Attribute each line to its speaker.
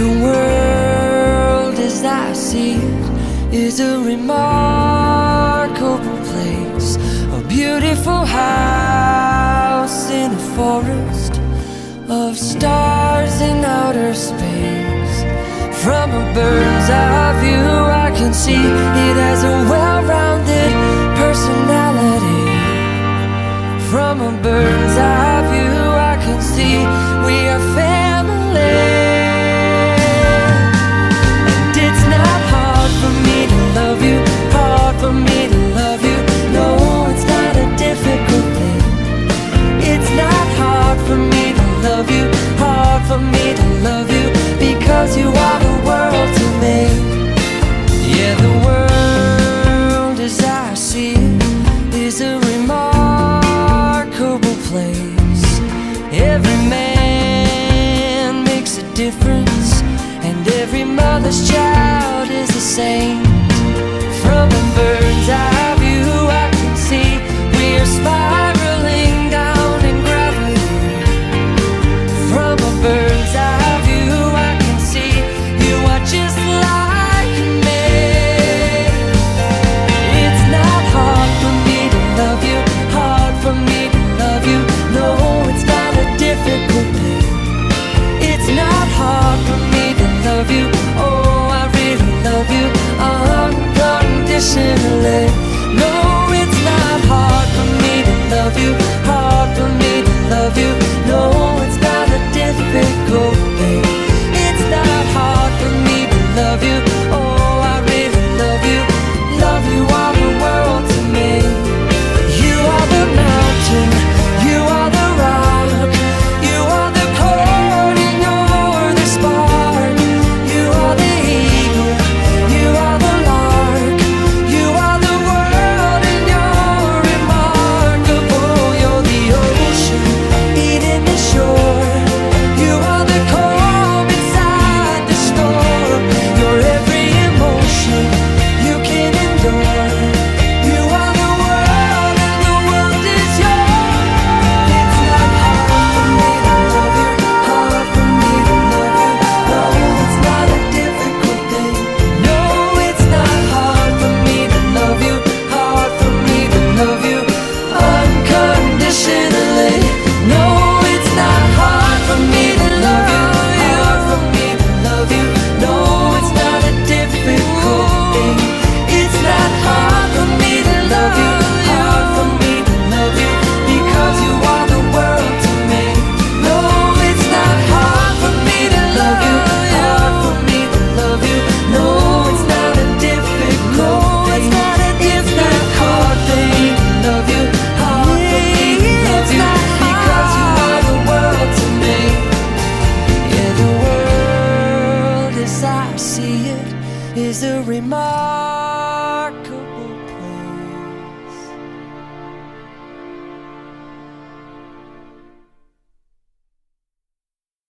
Speaker 1: The world as I see it is a remarkable place, a beautiful house in a forest of stars in outer space. From a bird's eye view I can see it has a well-rounded personality. From a bird's eye view I can see we are family. And it's not hard for me to love you, hard for me to love you. No, it's not a difficult thing. It's not hard for me to love you, hard for me to love you, because you are the world to me. Yeah, the world as I see it is a remarkable place. Every man makes a difference, and every mother's child is the same.